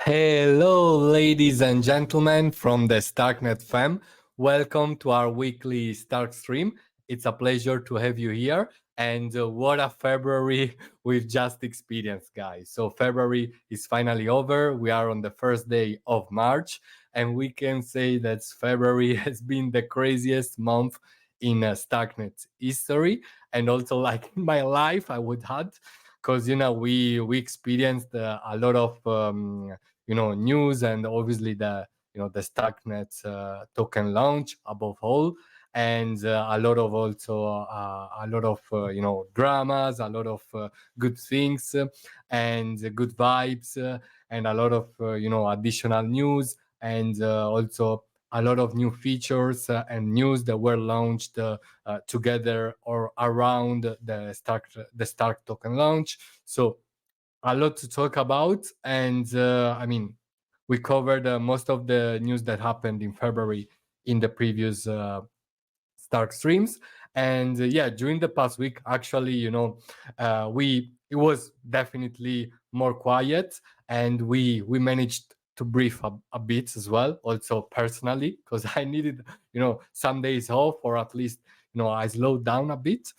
Hello, ladies and gentlemen from the Starknet fam. Welcome to our weekly StarkStream. It's a pleasure to have you here. And what a February we've just experienced, guys. So February is finally over. We are on the first day of March, and we can say that February has been the craziest month in Starknet history, and also like in my life, I would add, because we experienced a lot of news, and obviously the Starknet token launch above all, and a lot of dramas, a lot of good things, and good vibes, and a lot of additional news, and also a lot of new features and news that were launched together or around the Stark token launch. So a lot to talk about, and we covered most of the news that happened in February in the previous Stark streams. And yeah, during the past week, actually, it was definitely more quiet, and we managed to breathe a bit as well, also personally, because I needed some days off, or at least I slowed down a bit,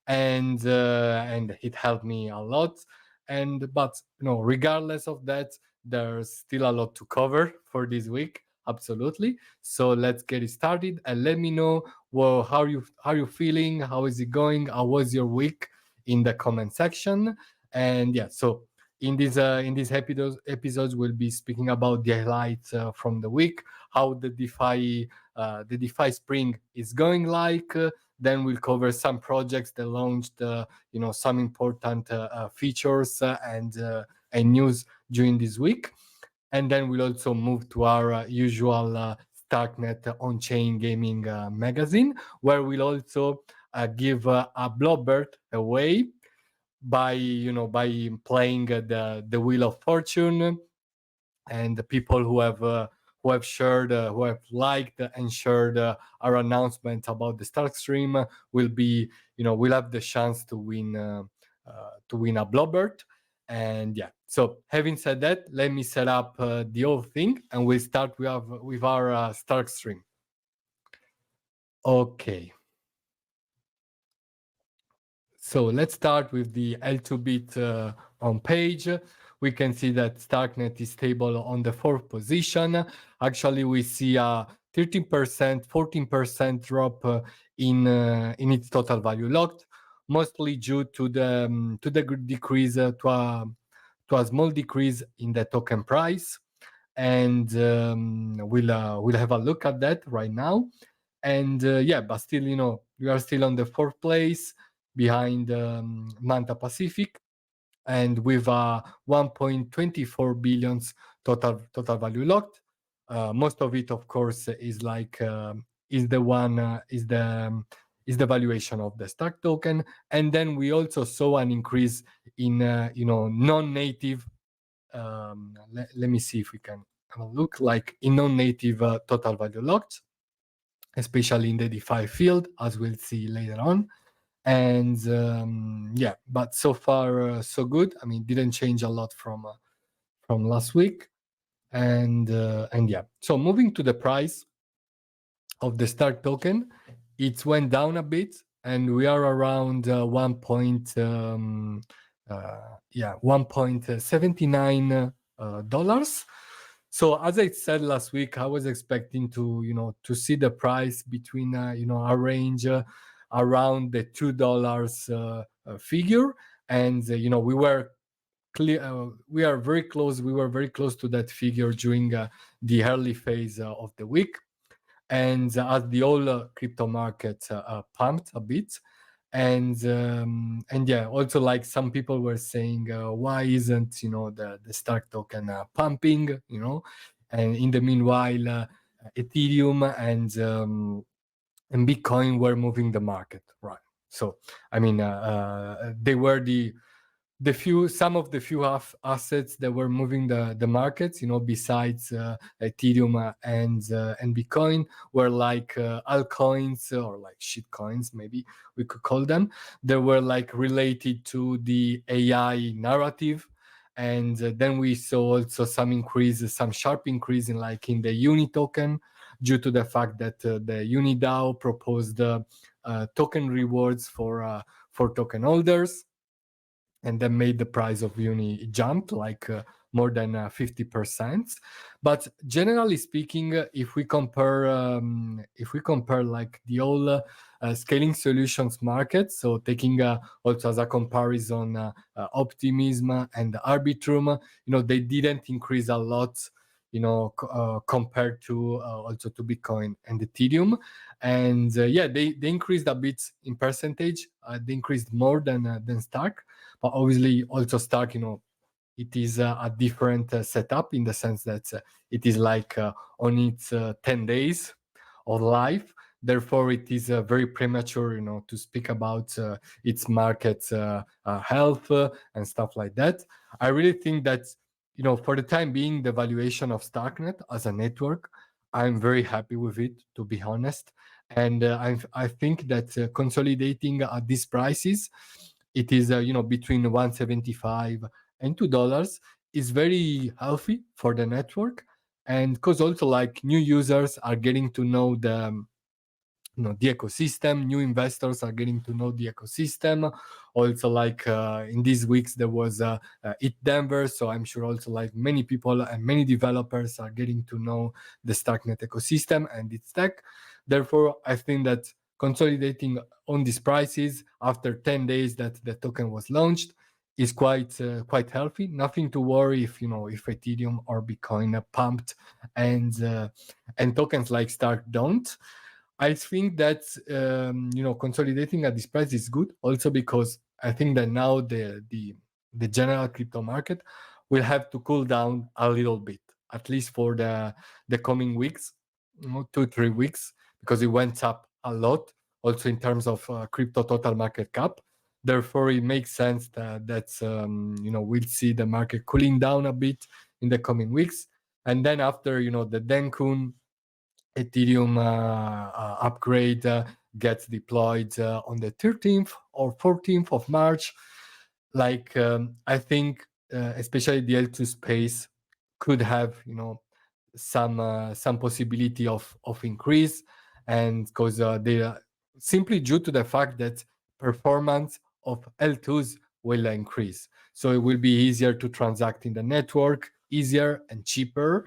and it helped me a lot. But regardless of that, there's still a lot to cover for this week, absolutely. So let's get it started, and let me know, well, how you feeling, how is it going, how was your week, in the comment section. And yeah, so in these episodes we'll be speaking about the highlights from the week, how the DeFi Spring is going, then we'll cover some projects that launched some important features and news during this week. And then we'll also move to our usual Starknet on-chain gaming magazine, where we'll also give a Blobbert away by playing the Wheel of Fortune. And the people who have shared, who have liked and shared our announcement about the StarkStream will have the chance to win a Blobbert. And yeah, so having said that, let me set up the whole thing, and we'll start with our StarkStream. Okay. So let's start with the L2Bit on page. We can see that Starknet is stable on the 4th position. Actually, we see a 13%, 14% drop in its total value locked, mostly due to the decrease, to a small decrease in the token price. And we'll have a look at that right now. And yeah, but still, we are still on the 4th place, behind Manta Pacific, and with 1.24 billions total value locked. Most of it, of course, is the valuation of the Stark token. And then we also saw an increase in non-native. Let me see if we can have a look, like in non-native total value locked, especially in the DeFi field, as we'll see later on. And yeah, but so far so good. I mean, didn't change a lot from last week. And yeah, so moving to the price of the Stark token, it went down a bit, and we are around $1.79. So as I said last week, I was expecting to see the price between a range around the $2 figure, and we were clear. We are very close. We were very close to that figure during the early phase of the week, and as the whole crypto market pumped a bit. And yeah, also, like, some people were saying, why isn't the Stark token pumping? And in the meanwhile, Ethereum and Bitcoin were moving the market, right? So I mean, they were some of the few assets that were moving the markets, besides Ethereum and Bitcoin, were like altcoins, or like shit coins, maybe we could call them. They were like related to the AI narrative, And then we saw also some sharp increase in the Uni token, due to the fact that the UniDAO proposed token rewards for token holders, and that made the price of Uni jump more than 50%. But generally speaking, if we compare the whole scaling solutions market, so taking also as a comparison Optimism and Arbitrum, they didn't increase a lot, compared to also to Bitcoin and Ethereum. And they increased a bit in percentage. They increased more than Stark, but obviously also Stark, it is a different setup, in the sense that it is on its 10 days of life. Therefore, it is very premature, to speak about its market health and stuff like that. I really think that, for the time being, the valuation of Starknet as a network, I'm very happy with it, to be honest. And I think that consolidating at these prices, it is between 175 and $2, is very healthy for the network. And because also new users are getting to know the ecosystem, new investors are getting to know the ecosystem. Also, in these weeks there was it Denver, so I'm sure also many people and many developers are getting to know the Starknet ecosystem and its tech. Therefore, I think that consolidating on these prices after 10 days that the token was launched is quite healthy. Nothing to worry if Ethereum or Bitcoin are pumped and tokens like Stark don't. I think that consolidating at this price is good, also because I think that now the general crypto market will have to cool down a little bit, at least for the coming weeks, 2-3 weeks, because it went up a lot, also in terms of crypto total market cap. Therefore, it makes sense that we'll see the market cooling down a bit in the coming weeks, and then after the Denkun Ethereum upgrade gets deployed on the 13th or 14th of March. I think especially the L2 space could have some possibility of increase, and because they are simply due to the fact that performance of L2s will increase, so it will be easier to transact in the network, easier and cheaper.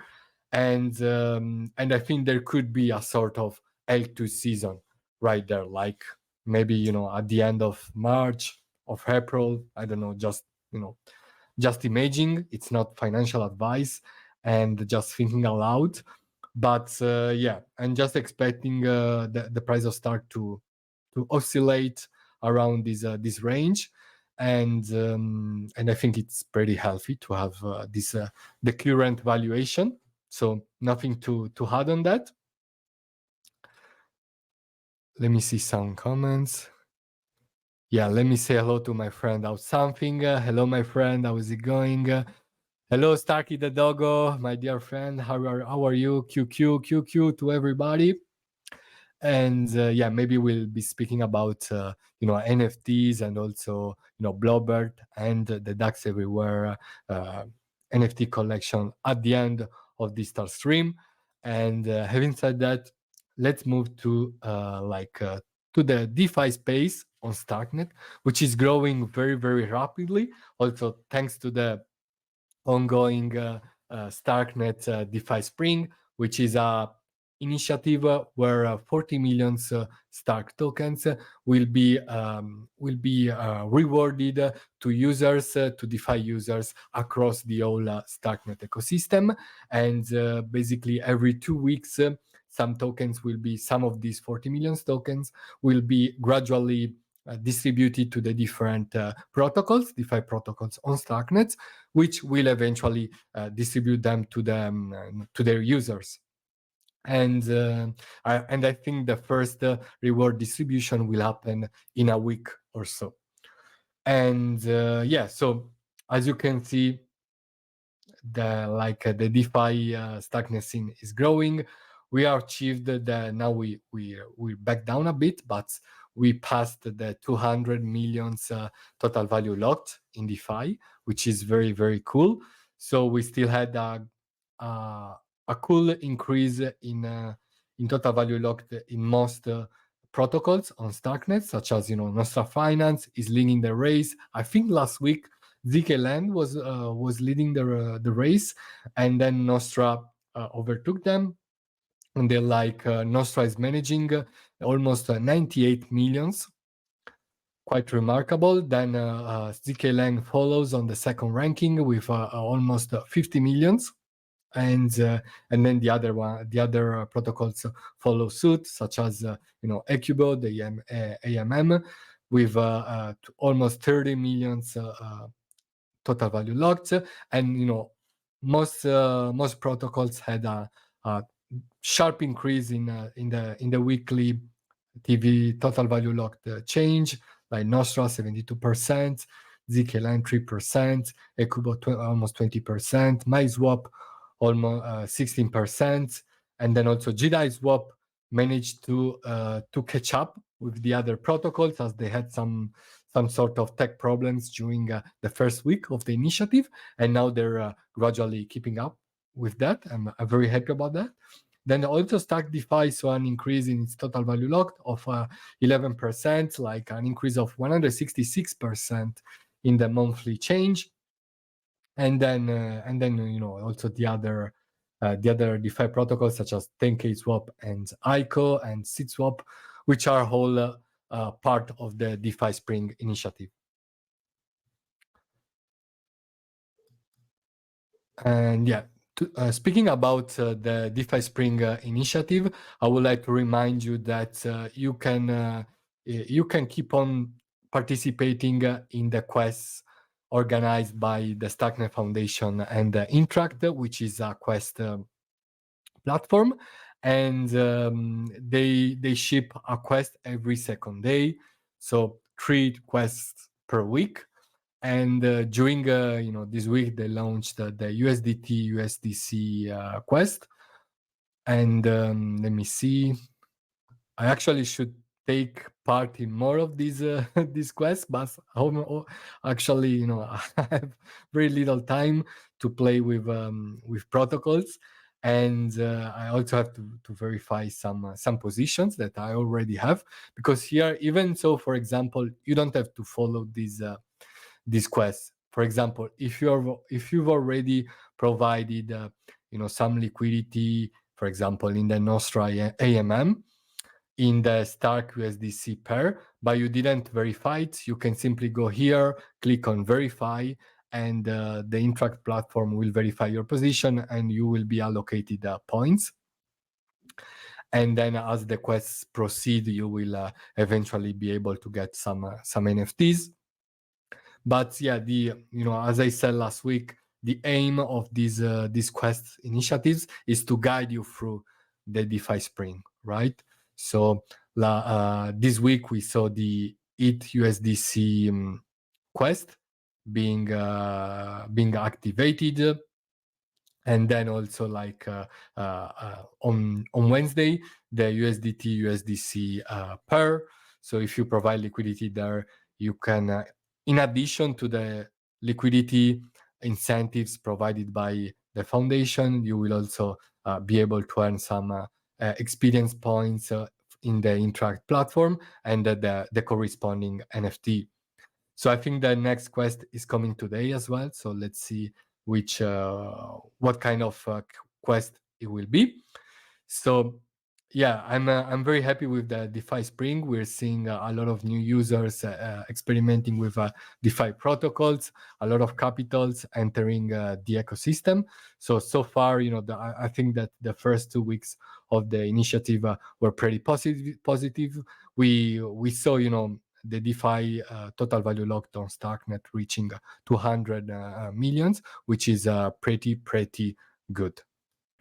And I think there could be a sort of L2 season right there, maybe at the end of March, of April. I don't know, just imagining. It's not financial advice and just thinking aloud. But I'm just expecting the price of Stark to oscillate around this range. And I think it's pretty healthy to have the current valuation. So nothing to add on that. Let me see some comments. Yeah, let me say hello to my friend out something. Hello, my friend. How is it going? Hello, Starky the doggo, my dear friend. How are you? QQ to everybody. And maybe we'll be speaking about NFTs, and also Blobert and the DAX Everywhere NFT collection at the end of this stream. And having said that, let's move to the DeFi space on Starknet, which is growing very, very rapidly. Also, thanks to the ongoing Starknet DeFi Spring, which is a initiative where 40 million Stark tokens will be rewarded to users, to DeFi users across the whole Starknet ecosystem. And basically every 2 weeks, some of these 40 million tokens will be gradually distributed to the different protocols, DeFi protocols on Starknet, which will eventually distribute them to their users. And I think the first reward distribution will happen in a week or so. And so as you can see, the DeFi Starknet scene is growing. We achieved now we're back down a bit, but we passed the 200 millions total value locked in DeFi, which is very, very cool. So we still had a cool increase in total value locked in most protocols on Starknet, such as Nostra Finance is leading the race. I think last week ZKLand was leading the race, and then Nostra overtook them. And they're like Nostra is managing almost 98 millions, quite remarkable. Then ZKLand follows on the second ranking with almost 50 millions. And then the other protocols follow suit, such as Ecubo, the AMM, with almost 30 millions total value locked. And most protocols had a sharp increase in the weekly TV total value locked change, like Nostra 72%, ZKLand 3%, Ecubo almost 20%, MySwap almost 16%, and then also GDAI Swap managed to catch up with the other protocols, as they had some sort of tech problems during the first week of the initiative, and now they're gradually keeping up with that. I'm very happy about that. Then also Starknet DeFi saw an increase in its total value locked of 11%, like an increase of 166% in the monthly change. And then also the other DeFi protocols, such as 10K Swap and ICO and Seed Swap, which are all part of the DeFi Spring initiative. And yeah, speaking about the DeFi Spring initiative, I would like to remind you that you can keep on participating in the quests organized by the Starknet Foundation and Interact, which is a quest platform, and they ship a quest every second day, so 3 quests per week. And during this week, they launched the USDT USDC quest. And let me see. I actually should take part in more of these quests, but actually, I have very little time to play with protocols, and I also have to verify some positions that I already have, because here, even so, for example, you don't have to follow these quests. For example, if you've already provided some liquidity, for example, in the Nostra AMM, in the Stark USDC pair, but you didn't verify it, you can simply go here, click on verify, and the Interact platform will verify your position, and you will be allocated points. And then as the quests proceed, you will eventually be able to get some NFTs. But yeah, as I said last week, the aim of these quest initiatives is to guide you through the DeFi Spring, right? So this week we saw the ETH USDC quest being activated, and then also like on Wednesday, the USDT USDC pair. So if you provide liquidity there, you can, in addition to the liquidity incentives provided by the foundation, you will also be able to earn some experience points in the Interact platform and the corresponding NFT. So I think the next quest is coming today as well. So let's see what kind of quest it will be. So yeah, I'm very happy with the DeFi Spring. We're seeing a lot of new users experimenting with DeFi protocols, a lot of capitals entering the ecosystem. So far, I think that the first 2 weeks of the initiative were pretty positive. We saw, the DeFi total value locked on Starknet reaching 200 millions, which is pretty good.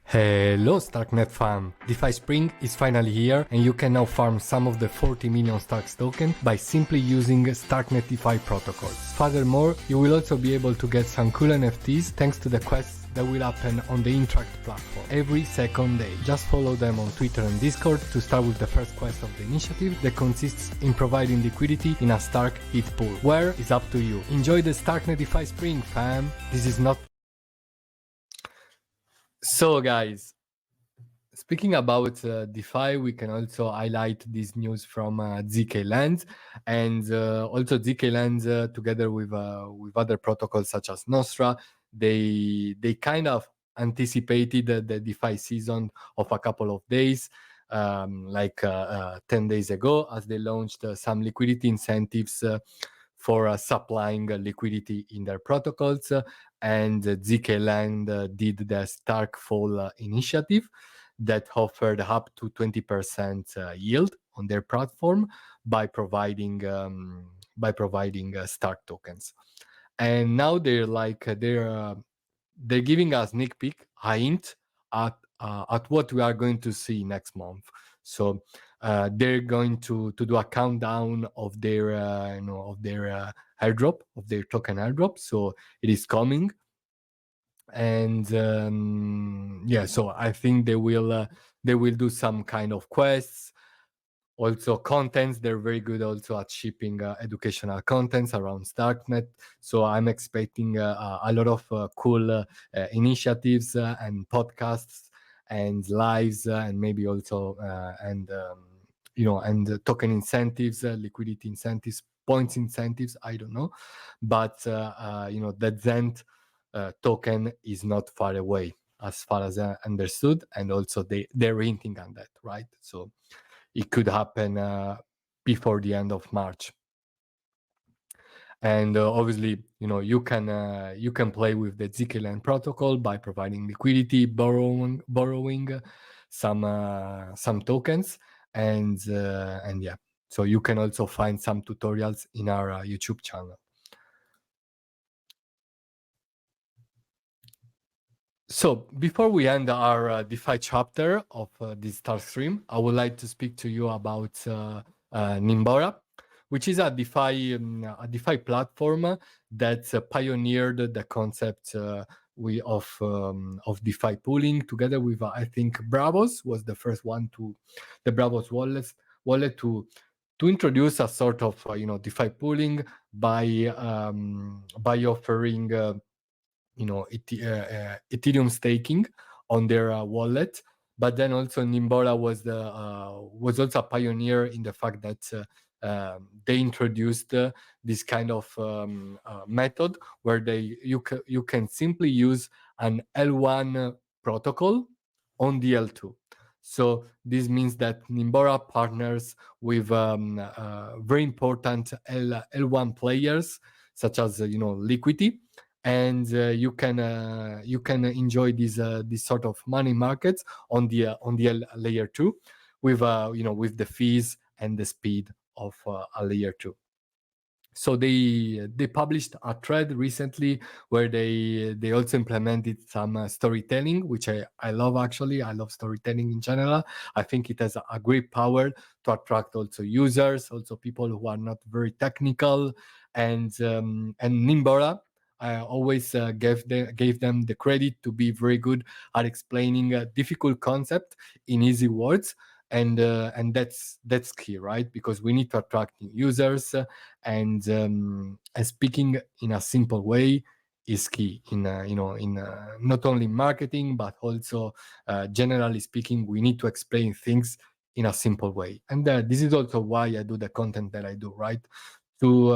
Hello Starknet fam! DeFi Spring is finally here, and you can now farm some of the 40 million Starks token by simply using Starknet DeFi protocols. Furthermore, you will also be able to get some cool NFTs thanks to the quests that will happen on the Interact platform every second day. Just follow them on Twitter and Discord to start with the first quest of the initiative that consists in providing liquidity in a Stark hit pool. Where is up to you. Enjoy the Starknet DeFi Spring, fam. This is not... So guys, speaking about DeFi, we can also highlight this news from ZKLand, and also ZKLand together with other protocols such as Nostra, they kind of anticipated the DeFi season of a couple of days, 10 days ago, as they launched some liquidity incentives for supplying liquidity in their protocols, and ZKLand did the Starkfall initiative that offered up to 20% yield on their platform by providing Stark tokens. And now they're giving us sneak peek, a hint at what we are going to see next month. So they're going to do a countdown of their airdrop, of their token airdrop. So it is coming. And so I think they will do some kind of quests, also contents. They're very good also at shipping educational contents around Starknet. So I'm expecting a lot of cool initiatives and podcasts and lives, and maybe also and token incentives, liquidity incentives, points incentives. I don't know, but that Zend token is not far away, as far as I understood, and also they're hinting on that, right? So it could happen before the end of March. And obviously, you can play with the ZKLand protocol by providing liquidity, borrowing some tokens, and yeah. So you can also find some tutorials in our YouTube channel. So before we end our DeFi chapter of this StarkStream, I would like to speak to you about Nimbora, which is a DeFi platform that pioneered the concept of DeFi pooling together with I think Bravos was the first one the Bravos wallet to introduce a sort of DeFi pooling by offering Ethereum staking on their wallet. But then also Nimbora was also a pioneer in the fact that they introduced this kind of method where you can simply use an L1 protocol on the L2. So this means that Nimbora partners with very important L1 players such as Liquidity, and you can enjoy these sort of money markets on the layer 2 with with the fees and the speed of a layer 2. So they published a thread recently where they also implemented some storytelling, which I love. Actually, I love storytelling in general. I think it has a great power to attract also users, also people who are not very technical, and Nimbora, I always gave them the credit to be very good at explaining a difficult concept in easy words, and that's key, right? Because we need to attract new users, and speaking in a simple way is key in not only marketing but also generally speaking. We need to explain things in a simple way, and this is also why I do the content that I do, right? To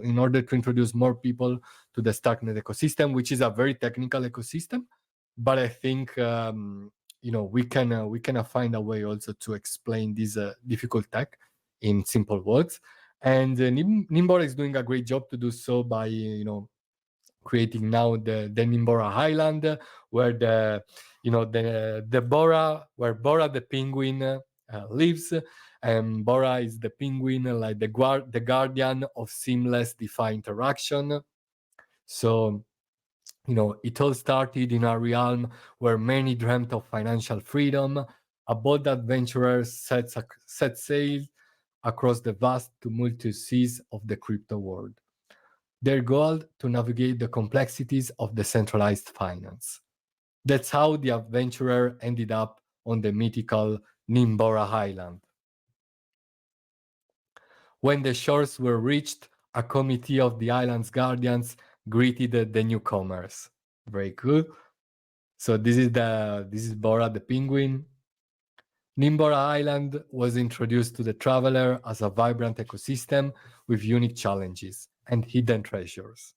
in order to introduce more people to the Starknet ecosystem, which is a very technical ecosystem, but I think we can find a way also to explain this difficult tech in simple words. And Nimbora is doing a great job to do so by creating now the Nimbora Island, where the Bora, where Bora the penguin lives, and Bora is the penguin, like the guardian of seamless DeFi interaction. So it all started in a realm where many dreamt of financial freedom. A bold adventurer set sail across the vast tumultuous seas of the crypto world. their goal to navigate the complexities of decentralized finance. That's how the adventurer ended up on the mythical Nimbora Island. When the shores were reached, a committee of the island's guardians greeted the newcomers. Very good. So this is Bora the penguin. Nimbora Island was introduced to the traveler as a vibrant ecosystem with unique challenges and hidden treasures.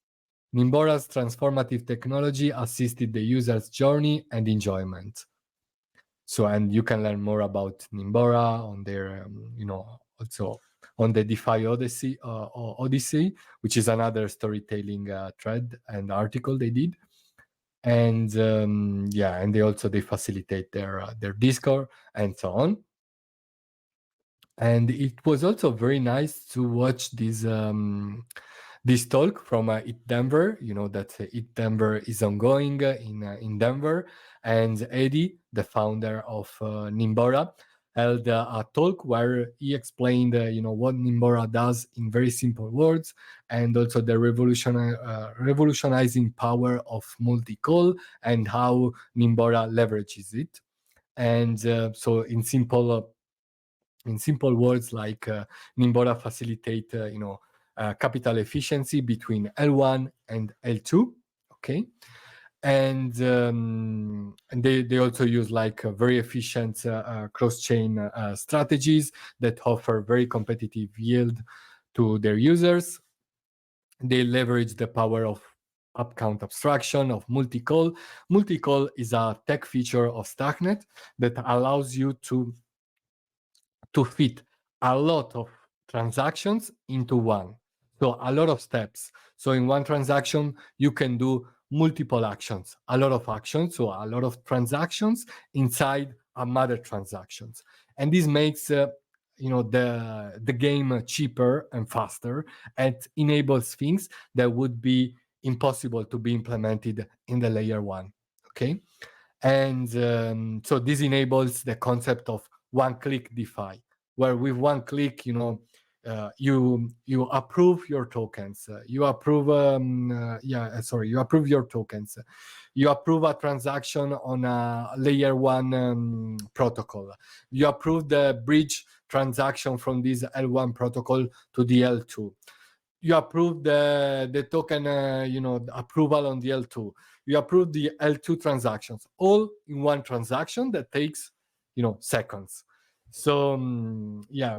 Nimbora's transformative technology assisted the user's journey and enjoyment. So, and you can learn more about Nimbora on their, also on the DeFi Odyssey, which is another storytelling thread and article they did. And and they facilitate their Discord and so on. And it was also very nice to watch this talk from IT Denver. You know that IT Denver is ongoing in Denver, and Eddie, the founder of Nimbora, held a talk where he explained what Nimbora does in very simple words, and also the revolutionizing power of multi-call and how Nimbora leverages it. And so in simple words, like Nimbora facilitate capital efficiency between L1 and L2. Okay. And they also use like very efficient cross-chain strategies that offer very competitive yield to their users. They leverage the power of upcount abstraction, of multi-call. Multi-call is a tech feature of Starknet that allows you to fit a lot of transactions into one. So a lot of steps. So in one transaction, you can do multiple actions, a lot of actions, so a lot of transactions inside another transactions. And this makes the game cheaper and faster, and enables things that would be impossible to be implemented in the layer one. Okay. And so this enables the concept of one-click DeFi, where with one click, you approve your tokens. You approve your tokens. You approve a transaction on a layer one protocol. You approve the bridge transaction from this L1 protocol to the L2. You approve the token, the approval on the L2. You approve the L2 transactions, all in one transaction that takes, seconds. So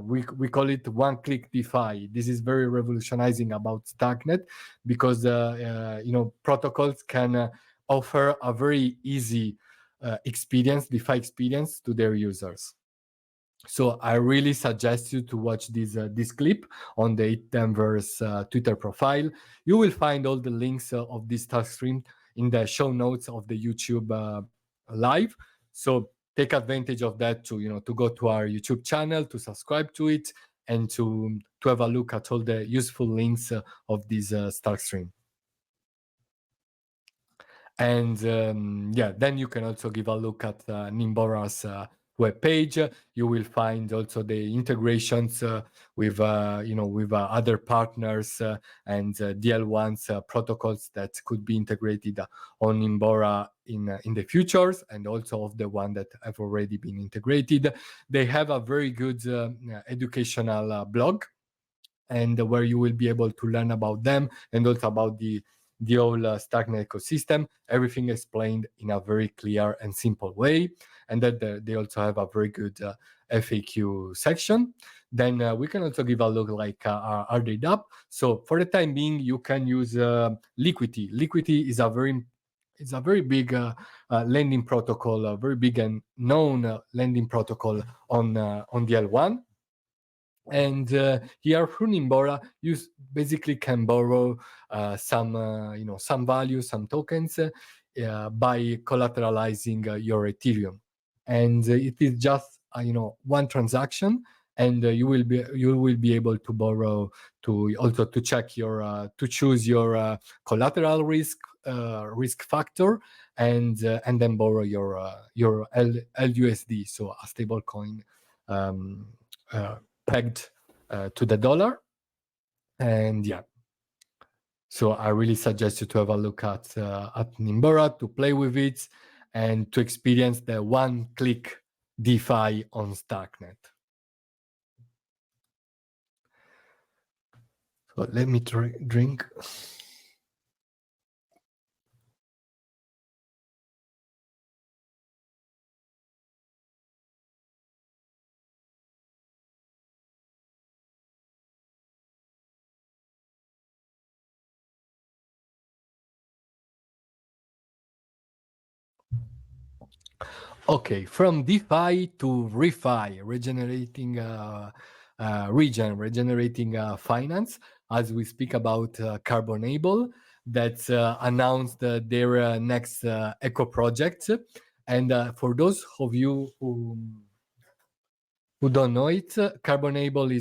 we call it one-click DeFi. This is very revolutionizing about Starknet because protocols can offer a very easy experience, DeFi experience to their users. So I really suggest you to watch this clip on the IT Denver's Twitter profile. You will find all the links of this StarkStream in the show notes of the YouTube live. So take advantage of that to go to our YouTube channel, to subscribe to it, and to have a look at all the useful links of this StarkStream. And then you can also give a look at Nimbora's webpage. You will find also the integrations with other partners and DL1's protocols that could be integrated on Nimbora in the futures, and also of the one that have already been integrated. They have a very good educational blog, and where you will be able to learn about them and also about the whole Starknet ecosystem, everything explained in a very clear and simple way. And that they also have a very good FAQ section. Then we can also give a look like are they up. So for the time being, you can use Liquidity. Liquidity is a very big lending protocol, a very big and known lending protocol on the L1. And here through Nimbora, you basically can borrow some value, some tokens by collateralizing your Ethereum, and it is just one transaction, and you will be able to borrow to check your to choose your collateral risk factor, and then borrow your LUSD, so a stable coin. Pegged to the dollar. And So I really suggest you to have a look at Nimbora, to play with it, and to experience the one-click DeFi on Starknet. So let me drink. Okay, from DeFi to refi, regenerating finance, as we speak about CarbonAable, that announced their next eco project. And for those of you who don't know it, CarbonAble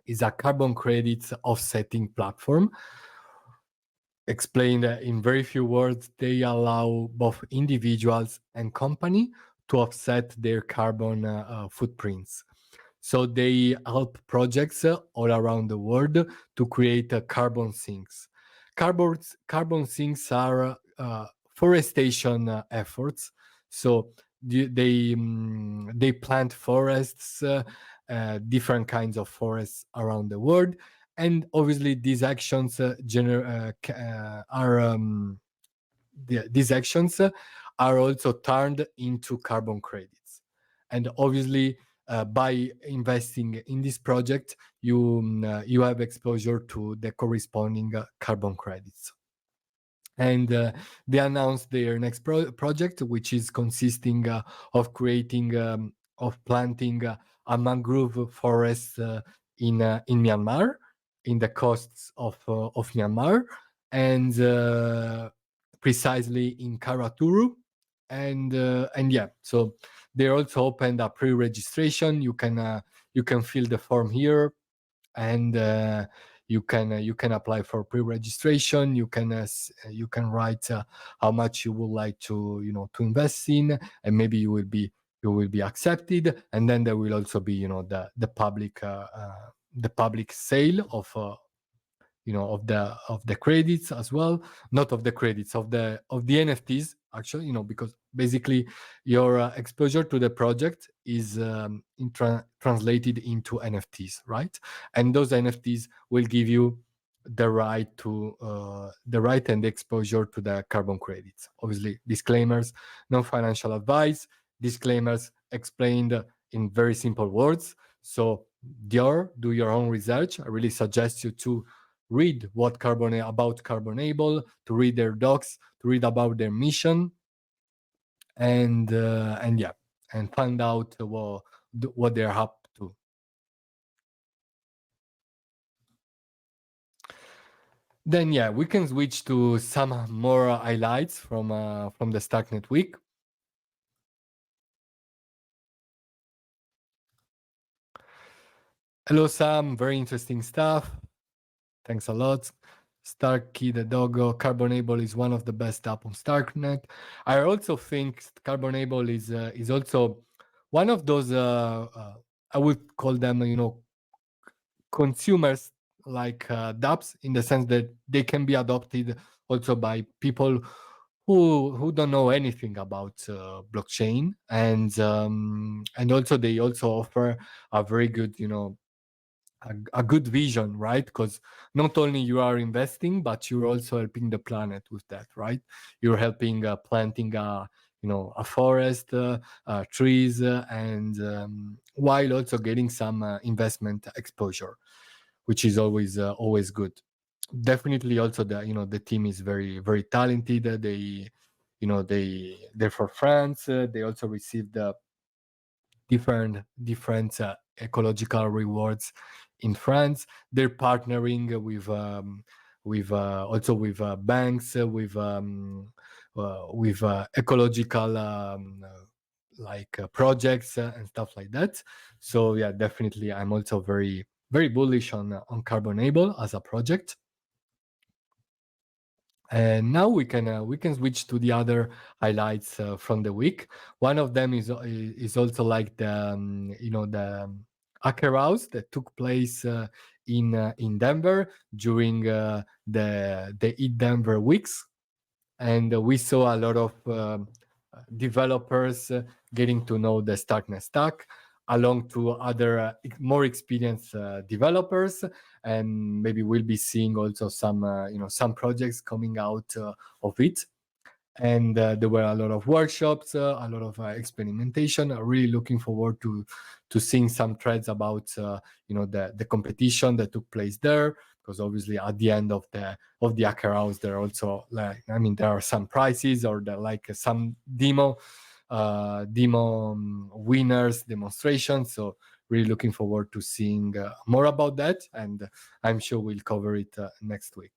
is a carbon credits offsetting platform. Explained in very few words, they allow both individuals and company to offset their carbon footprints. So they help projects all around the world to create carbon sinks. Carbon sinks are forestation efforts. So they plant forests, different kinds of forests around the world, and obviously these actions these actions are also turned into carbon credits. And obviously, by investing in this project, you have exposure to the corresponding carbon credits. And they announced their next project, which is consisting of creating of planting a mangrove forest in Myanmar, in the coasts of Myanmar, and precisely in Karaturu. And yeah, so they also opened a pre-registration. You can fill the form here, and you can apply for pre-registration. You can write how much you would like to to invest in, and maybe you will be accepted. And then there will also be the public sale of of the credits as well, not of the credits, of the NFTs, actually, because basically your exposure to the project is translated into NFTs, right? And those NFTs will give you the right and the exposure to the carbon credits. Obviously, disclaimers: no financial advice. Disclaimers explained in very simple words. So do your own research. I really suggest you to read about CarbonAable, to read their docs, to read about their mission, and yeah, and find out what they're up to. Then yeah, we can switch to some more highlights from the Starknet week. Hello Sam, very interesting stuff. Thanks a lot. Starkey the Doggo, CarbonAable is one of the best app on Starknet. I also think CarbonAble is also one of those I would call them consumers like dApps, in the sense that they can be adopted also by people who don't know anything about blockchain, and also they also offer a very good a good vision, right? Because not only you are investing, but you're also helping the planet with that, right? You're helping planting a forest, trees, and while also getting some investment exposure, which is always good. Definitely, also the team is very very talented. They're for France. They also received different ecological rewards in France. They're partnering with also with banks, with ecological projects and stuff like that. So yeah, definitely, I'm also very very bullish on CarbonAble as a project. And now we can switch to the other highlights from the week. One of them is also like the the hacker house that took place in Denver during the ETH Denver weeks, and we saw a lot of developers getting to know the Starknet stack, along to other more experienced developers, and maybe we'll be seeing also some some projects coming out of it. And there were a lot of workshops, a lot of experimentation. I'm really looking forward to seeing some threads about the competition that took place there, because obviously at the end of the hacker house there are also there are some prizes, or some demo winners, demonstrations. So really looking forward to seeing more about that, and I'm sure we'll cover it next week.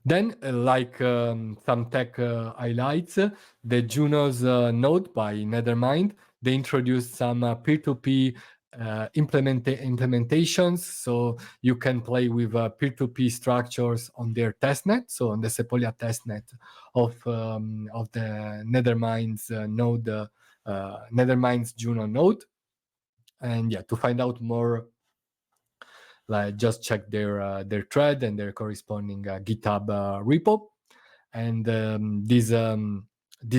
Then, some tech highlights, the Juno Node by Nethermind, they introduced some P2P implementations, so you can play with P2P structures on their testnet, so on the Sepolia testnet of the Nethermind's node, Nethermind's Juno Node. And yeah, to find out more, just check their thread and their corresponding GitHub repo. And this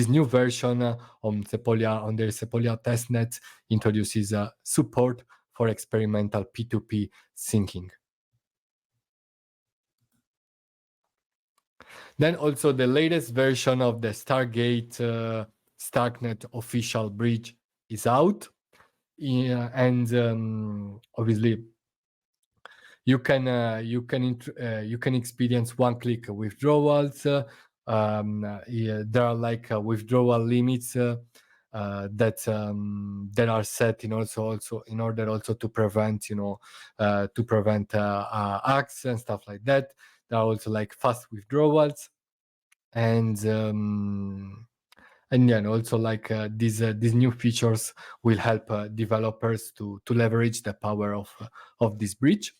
new version on their Sepolia testnet introduces support for experimental P2P syncing. Then also the latest version of the Starknet official bridge is out, and obviously you can experience one-click withdrawals. There are withdrawal limits that are set in also in order also to prevent hacks and stuff like that. There are also fast withdrawals, and also these new features will help developers to leverage the power of this bridge.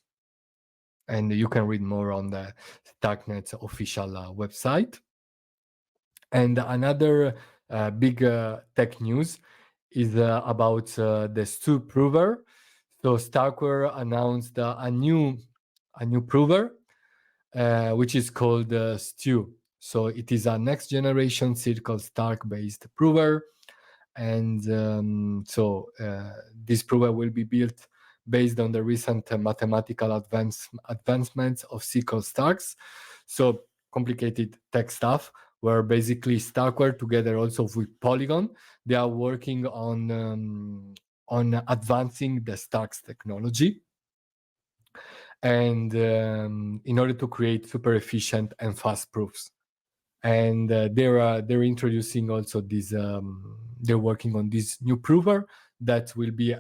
And you can read more on the Starknet official website. And another big tech news is about the Stu prover. So Starkware announced a new prover, which is called Stu. So it is a next generation Circle Stark based prover, and this prover will be built based on the recent mathematical advancements of Circle Starks. So complicated tech stuff, where basically Starkware, together also with Polygon, they are working on advancing the Starks technology, and in order to create super efficient and fast proofs. And they're introducing also this. They're working on this new prover that will be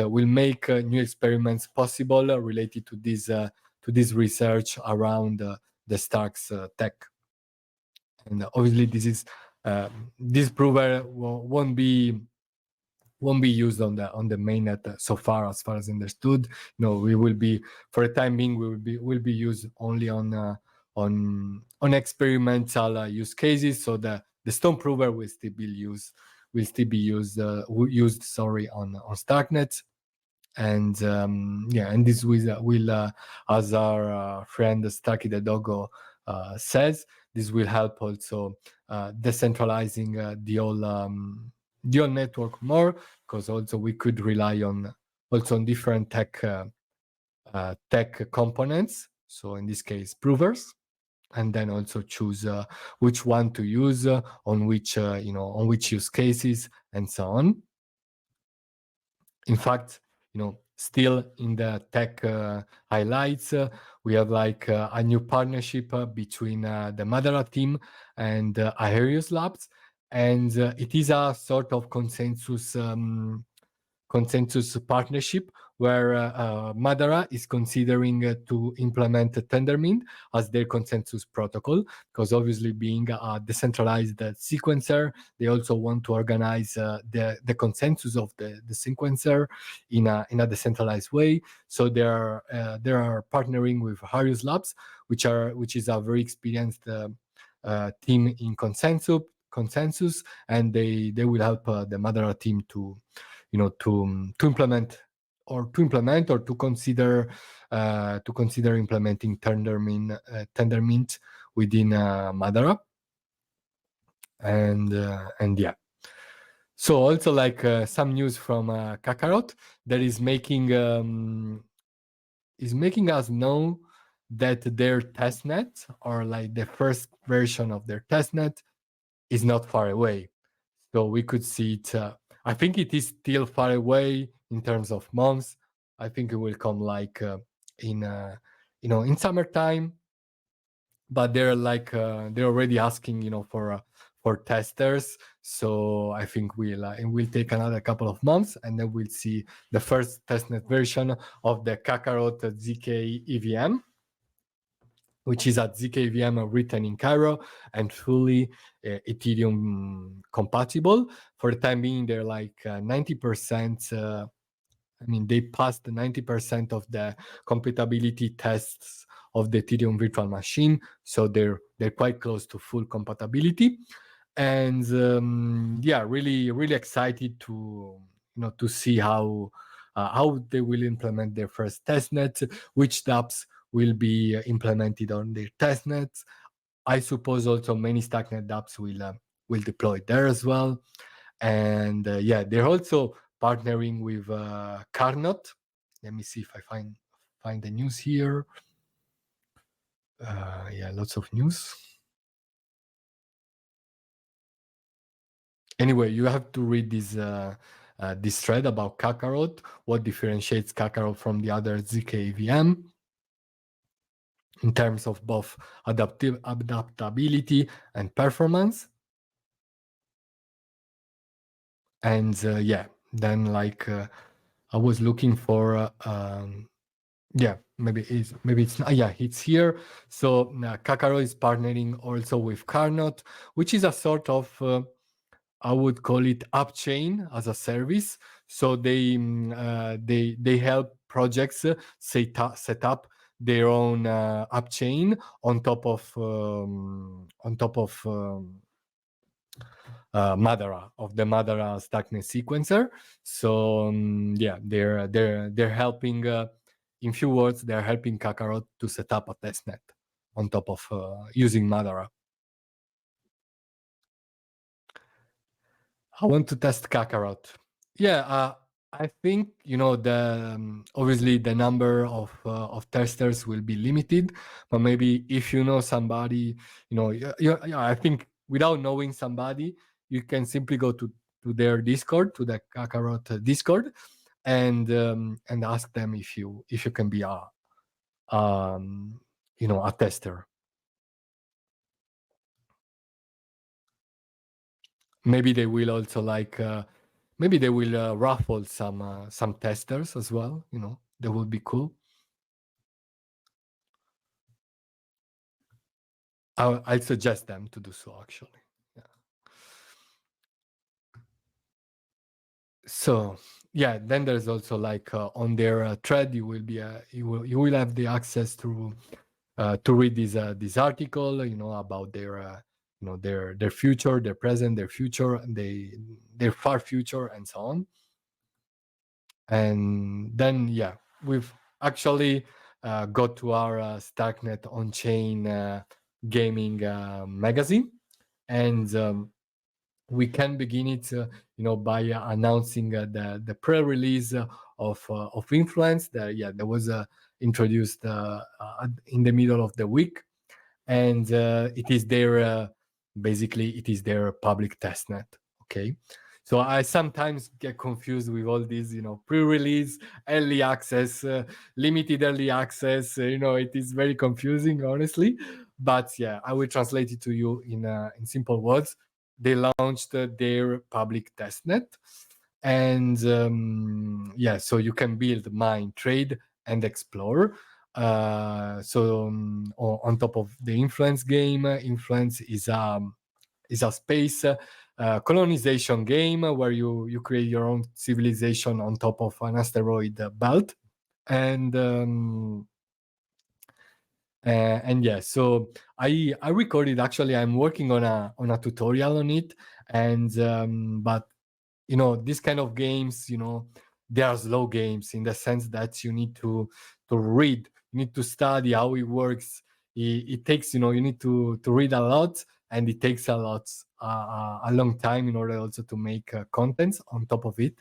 will make new experiments possible related to this research around the Starks tech. And obviously, this prover won't be used on the mainnet so far, as understood. No, we will be, for the time being, will be used only on experimental use cases. So the Stone prover will still be used on Starknet. And and this will as our friend Starky the Doggo says, this will help also decentralizing the whole network more, because also we could rely on different tech components. So in this case, provers, and then also choose which one to use on which use cases and so on. In fact, still in the tech highlights, we have a new partnership between the Madara team and Aerius Labs, and it is a sort of consensus partnership where Madara is considering to implement Tendermint as their consensus protocol, because obviously being a decentralized sequencer, they also want to organize the consensus of the sequencer in a decentralized way. So they are partnering with Aerius Labs, which is a very experienced team in consensus, consensus, and they will help the Madara team to implement or to consider implementing Tendermint within Madara. And yeah. So also like some news from Kakarot that is making us know that their testnet, or like the first version of their testnet, is not far away. So we could see it. I think it is still far away in terms of months. I think it will come like in summertime. But they're like they're already asking for testers. So I think it will take another couple of months, and then we'll see the first testnet version of the Kakarot ZK EVM, which is a ZK EVM written in Cairo and fully Ethereum compatible. For the time being, they're like 90%. They passed 90% of the compatibility tests of the Ethereum virtual machine, so they're quite close to full compatibility. And really excited to see how they will implement their first testnet, which dApps will be implemented on their testnets. I suppose also many Starknet dApps will deploy there as well. And they're also partnering with Carnot. Let me see if I find the news here. Lots of news. Anyway, you have to read this thread about Kakarot, what differentiates Kakarot from the other ZK EVM in terms of both adaptability and performance. And then like I was looking for maybe it's not. Yeah, it's here. So Kakarot is partnering also with Carnot, which is a sort of I would call it upchain as a service. So they help projects set up their own upchain on top of Madara, of the Madara Starknet sequencer. So they're helping. In few words, they're helping Kakarot to set up a testnet on top of using Madara. I want to test Kakarot. I think obviously the number of testers will be limited, but maybe if you know somebody, I think without knowing somebody, you can simply go to their Discord, to the Kakarot Discord, and ask them if you can be a tester. Maybe they will also maybe they will raffle some testers as well. That would be cool. I suggest them to do so, actually. Yeah. So then there's also on their thread, you will have the access to read this article, about their their future, their present, their future, and their far future, and so on. And then we've actually got to our Starknet on-chain gaming magazine, and we can begin it by announcing the pre-release of Influence that was introduced in the middle of the week. And it is their basically it is their public testnet. Okay, so I sometimes get confused with all these pre-release, early access, limited early access. It is very confusing, honestly. But I will translate it to you in simple words. They launched their public testnet, and so you can build, mine, trade, and explore. So on top of the Influence game, Influence is a space colonization game where you create your own civilization on top of an asteroid belt. And And yeah, so I recorded. Actually, I'm working on a tutorial on it, and but this kind of games, they are slow games in the sense that you need to read, you need to study how it works. It takes, you need to read a lot, and it takes a lot, a long time in order also to make contents on top of it.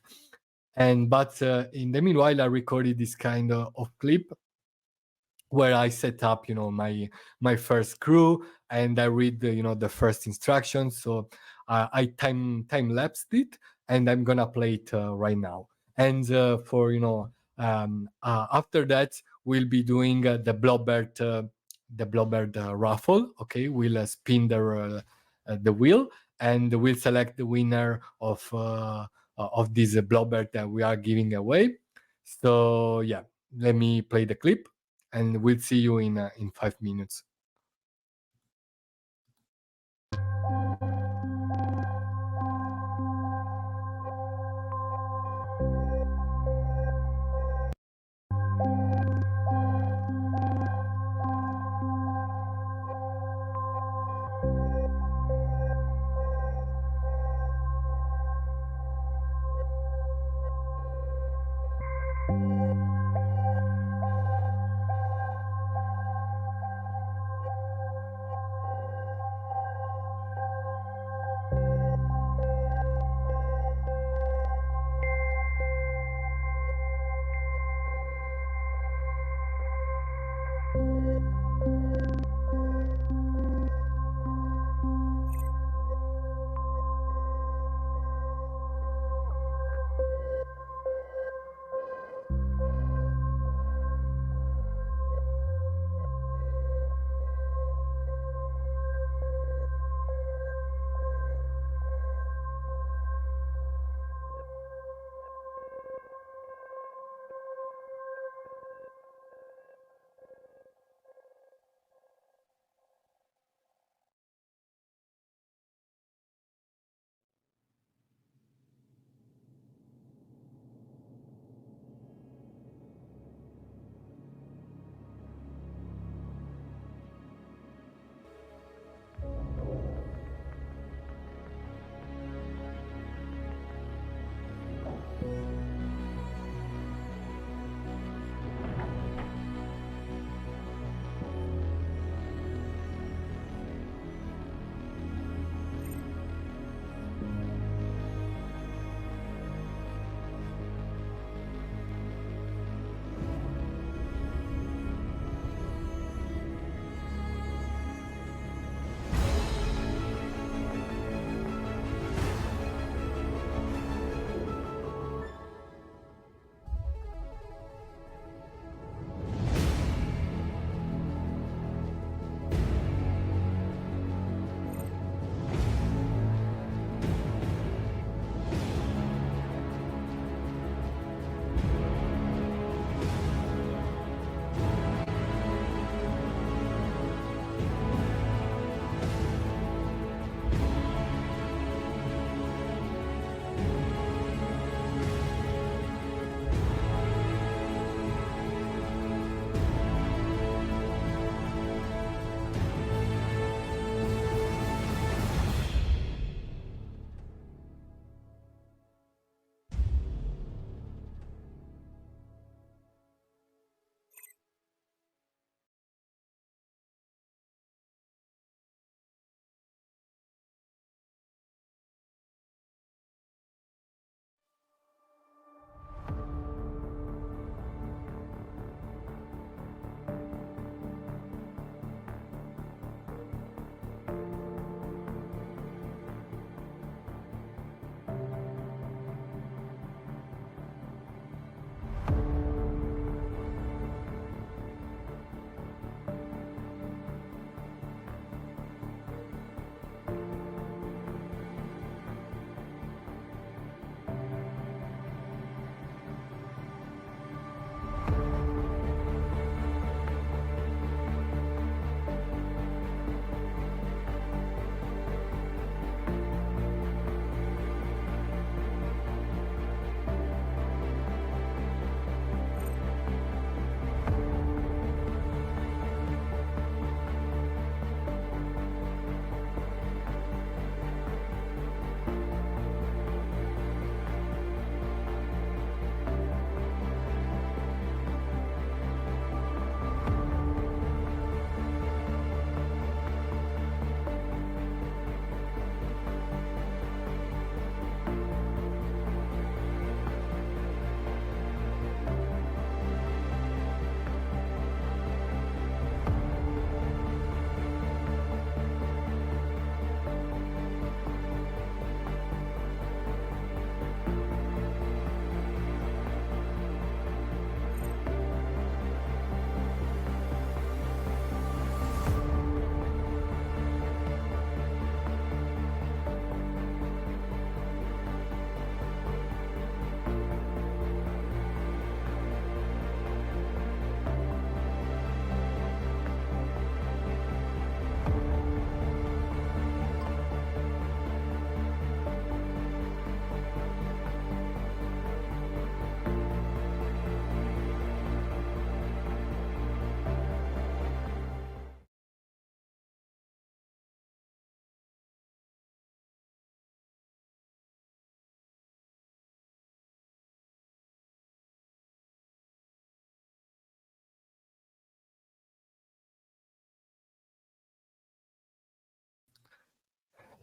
And but in the meanwhile, I recorded this kind of clip where I set up, my first crew, and I read the first instructions. So I time lapsed it, and I'm gonna play it right now. And for after that, we'll be doing the Blobert raffle. Okay, we'll spin the wheel, and we'll select the winner of this Blobert that we are giving away. So yeah, let me play the clip, and we'll see you in 5 minutes.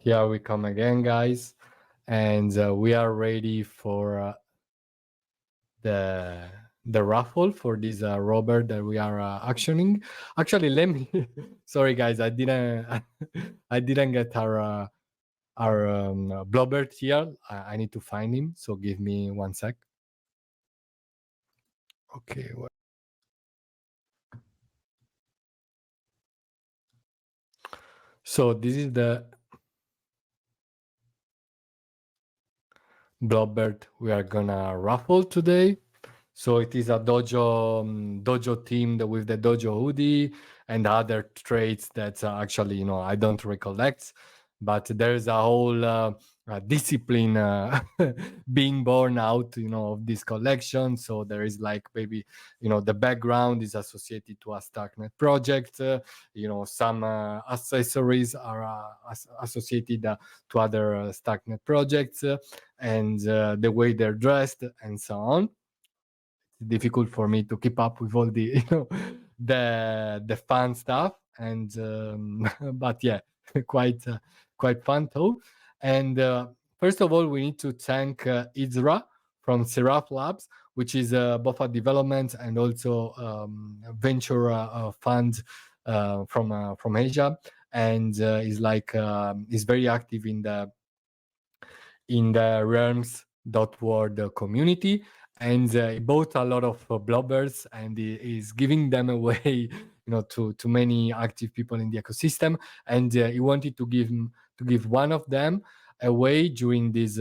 Here we come again, guys, and we are ready for the raffle for this robber that we are actioning. Actually, let me. Sorry, guys, I didn't I didn't get our Blobbert here. I need to find him, so give me 1 sec. Okay. So this is the Blobbert we are gonna raffle today. So it is a dojo themed with the dojo hoodie and other traits that actually, I don't recollect, but there's a whole discipline being born out, of this collection. So there is like maybe, the background is associated to a Starknet project. Some accessories are associated to other Starknet projects, and the way they're dressed and so on. Difficult for me to keep up with all the the fun stuff, and but yeah, quite fun too. And first of all, we need to thank Izra from Seraph Labs, which is both a development and also venture fund from Asia, and is very active in the realms.world community, and he bought a lot of blobbers, and he is giving them away to many active people in the ecosystem, and he wanted to give one of them away during this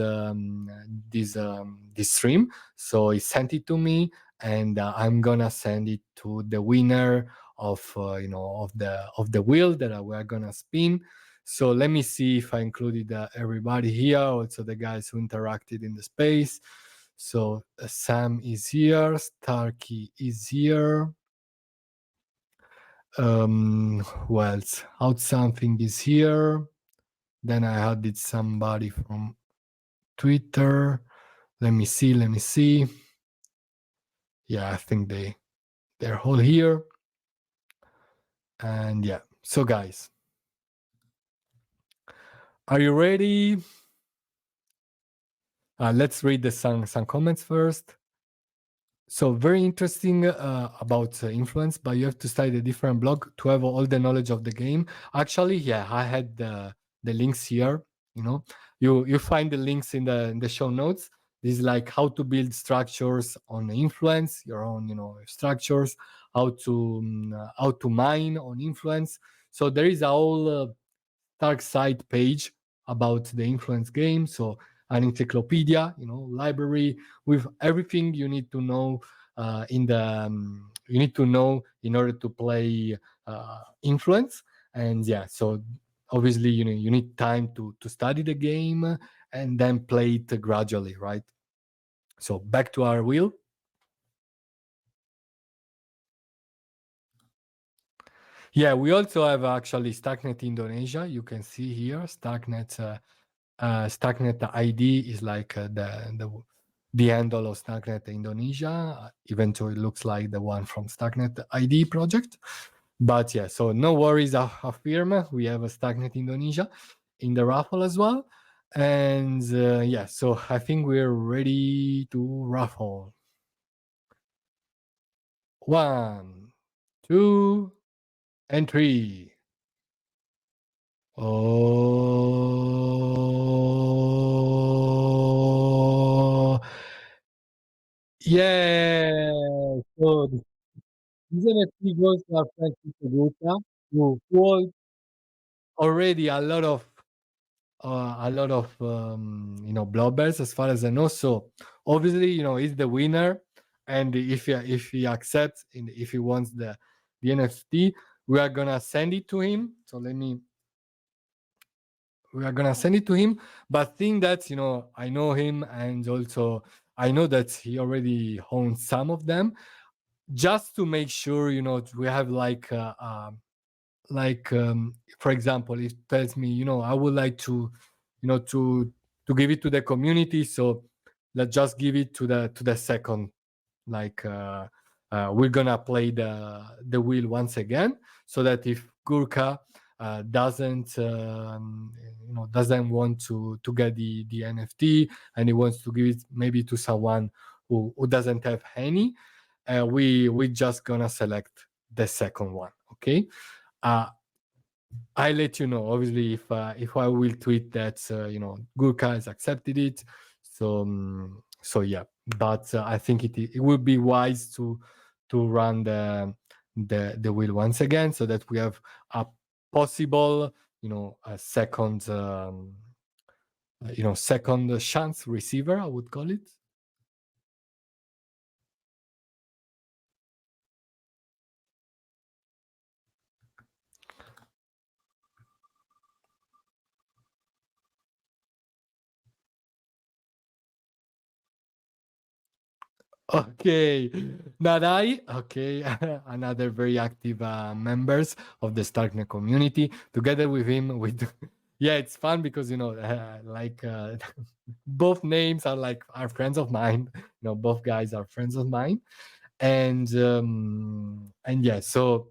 stream. So he sent it to me, and I'm gonna send it to the winner of of the wheel that we're gonna spin. So let me see if I included everybody here, also the guys who interacted in the space. So Sam is here, Starkey is here. Who else? Out something is here. Then I added somebody from Twitter. Let me see. Yeah, I think they're all here. And yeah, so guys, are you ready? Let's read some comments first. So very interesting about influence, but you have to study a different blog to have all the knowledge of the game. Actually, yeah, I had the links here. You find the links in the show notes. This is like how to build structures on influence, your own structures, how to mine on influence. So there is a whole dark side page about the influence game. So an encyclopedia, library with everything you need to know in order to play influence. And yeah, so obviously you need time to study the game and then play it gradually, right? So back to our wheel. Yeah, we also have actually Starknet Indonesia. You can see here Starknet ID is like the handle of Starknet Indonesia, even though it looks like the one from Starknet ID project. But yeah, so no worries, affirm. We have a Starknet Indonesia in the raffle as well. And yeah, so I think we're ready to raffle. 1, 2, and 3. Oh, yeah. So these NFT goals are Francis Guta, who hold already a lot of blobbers, as far as I know. So obviously, he's the winner, and if he accepts, and if he wants the NFT, we are gonna send it to him. So we are gonna send it to him. But think that I know him, and also I know that he already owns some of them. Just to make sure, we have for example, it tells me, I would like to give it to the community, so let's just give it to the second, we're gonna play the wheel once again, so that if Gurka doesn't doesn't want to get the NFT, and he wants to give it maybe to someone who doesn't have any, we just gonna select the second one. Okay. I let you know, obviously, if I will tweet that Gurkha has accepted it. So yeah, but I think it would be wise to run the wheel once again, so that we have a possible a second second chance receiver, I would call it. Okay, Nadai, okay, another very active members of the Starknet community. Together with him, yeah, it's fun because both names are friends of mine. Both guys are friends of mine, and yeah, so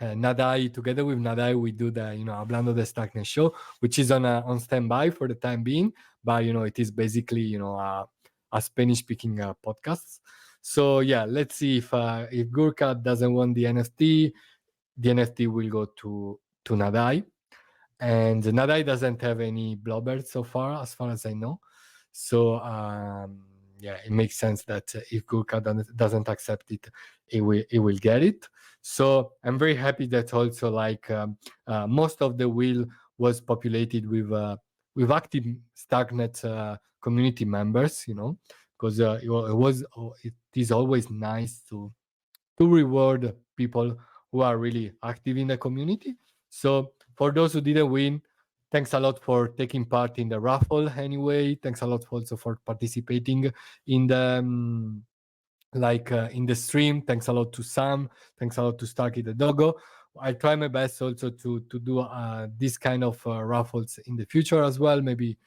Nadai, together with Nadai, we do the Hablando de Starknet show, which is on standby for the time being, but it is basically a Spanish speaking podcast. So yeah, let's see if Gurkha doesn't want the NFT will go to Nadai, and Nadai doesn't have any blobbers so far as I know. So yeah, it makes sense that if Gurkha doesn't accept it, it will get it. So I'm very happy that also most of the wheel was populated with active Starknet community members, because it is always nice to reward people who are really active in the community. So for those who didn't win, thanks a lot for taking part in the raffle anyway. Thanks a lot also for participating in the in the stream. Thanks a lot to Sam. Thanks a lot to Starkey the Doggo. I try my best also to do this kind of raffles in the future as well. Maybe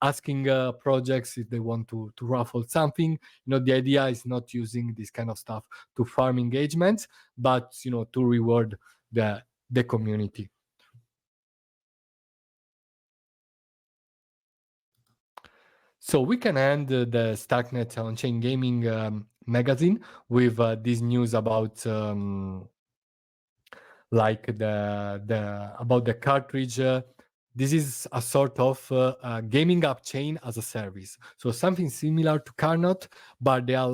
asking projects if they want to raffle something. The idea is not using this kind of stuff to farm engagements, but to reward the community. So we can end the Starknet on-chain gaming magazine with this news about about the cartridge. This is a sort of gaming app chain as a service. So something similar to Carnot, but they are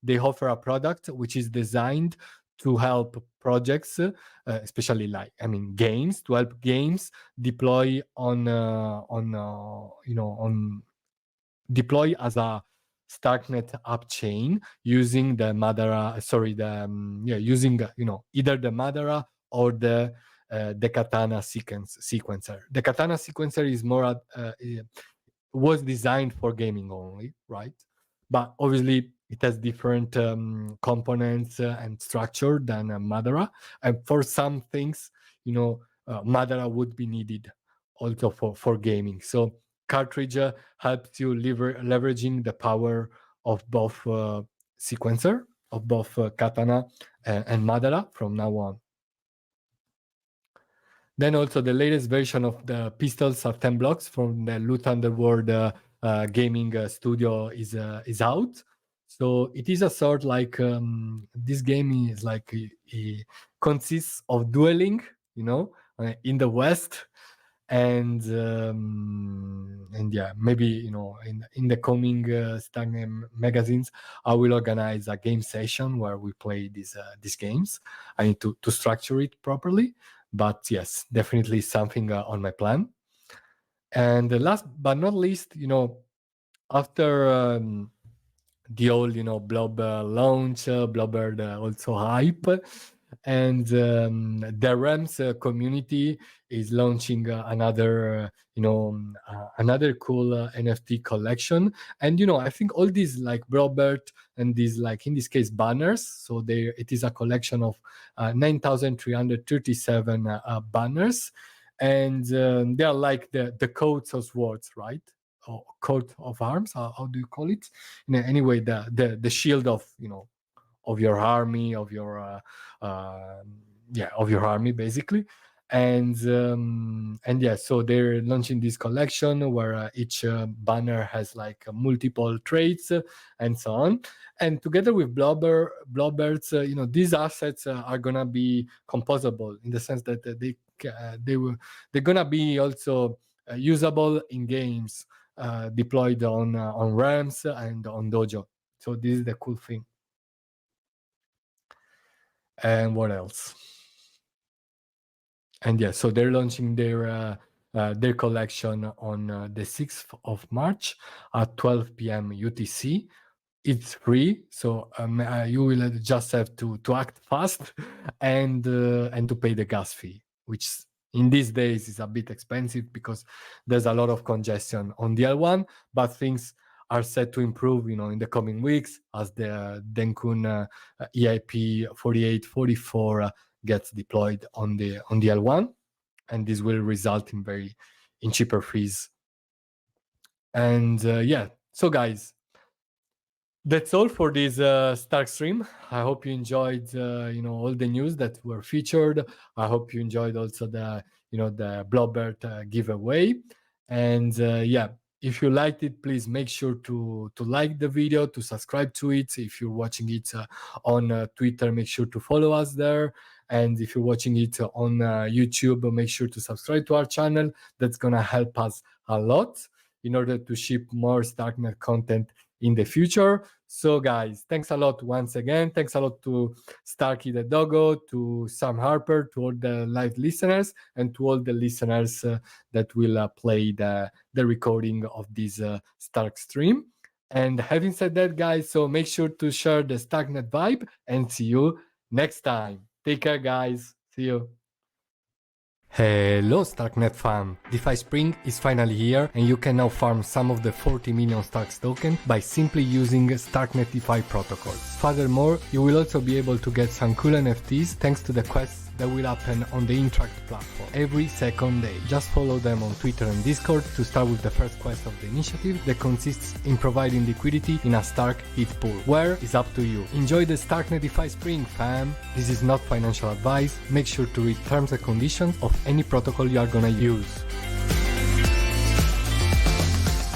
they offer a product which is designed to help projects, especially games, to help games deploy on deploy as a Starknet app chain using the Madara, using either the Madara or the Katana sequencer. The Katana sequencer is more was designed for gaming only, right? But obviously it has different components and structure than Madara, and for some things, Madara would be needed also for gaming. So Cartridge helps you leveraging the power of both sequencer, of both Katana and Madara from now on. Then also the latest version of the pistols of 10 blocks from the Loot Underworld gaming studio is out. So it is a sort this game is it consists of dueling, in the West, and yeah, maybe in the coming Starknet magazines, I will organize a game session where we play these games. I need to structure it properly, but yes, definitely something on my plan. And last but not least, after the old blob launch, blobber also hype, and the Rams community is launching another another cool NFT collection. And I think all these Robert and these in this case banners, so it is a collection of 9,337 banners, and they are the coats of words, right? Or coat of arms, how do you call it? Anyway, the shield of of your army, of your of your army basically. And yeah, so they're launching this collection where each banner has like multiple traits and so on. And together with Blobberts, these assets are gonna be composable in the sense that they're gonna be also usable in games deployed on Realms and on Dojo. So this is the cool thing. And what else? And yeah, so they're launching their collection on the 6th of March at 12 p.m. UTC. It's free, so you will just have to act fast and to pay the gas fee, which in these days is a bit expensive because there's a lot of congestion on the L1, but things are set to improve, in the coming weeks as the Denkun EIP 4844 gets deployed on the L1, and this will result in cheaper fees. And yeah, so guys, that's all for this StarkStream. I hope you enjoyed, all the news that were featured. I hope you enjoyed also the Blobbert giveaway. And yeah, if you liked it, please make sure to like the video, to subscribe to it. If you're watching it on Twitter, make sure to follow us there. And if you're watching it on YouTube, make sure to subscribe to our channel. That's gonna help us a lot in order to ship more Starknet content in the future. So guys, thanks a lot once again. Thanks a lot to Starky the Doggo, to Sam Harper, to all the live listeners, and to all the listeners that will play the recording of this StarkStream. And having said that, guys, so make sure to share the Starknet vibe, and see you next time. Take care, guys. See you. Hello Starknet fam! DeFi Spring is finally here, and you can now farm some of the 40 million Starks token by simply using Starknet DeFi protocols. Furthermore, you will also be able to get some cool NFTs thanks to the quests that will happen on the Interact platform every second day. Just follow them on Twitter and Discord to start with the first quest of the initiative that consists in providing liquidity in a Stark hit pool, where is up to you. Enjoy the Starknet DeFi Spring, fam! This is not financial advice. Make sure to read terms and conditions of any protocol you are gonna use.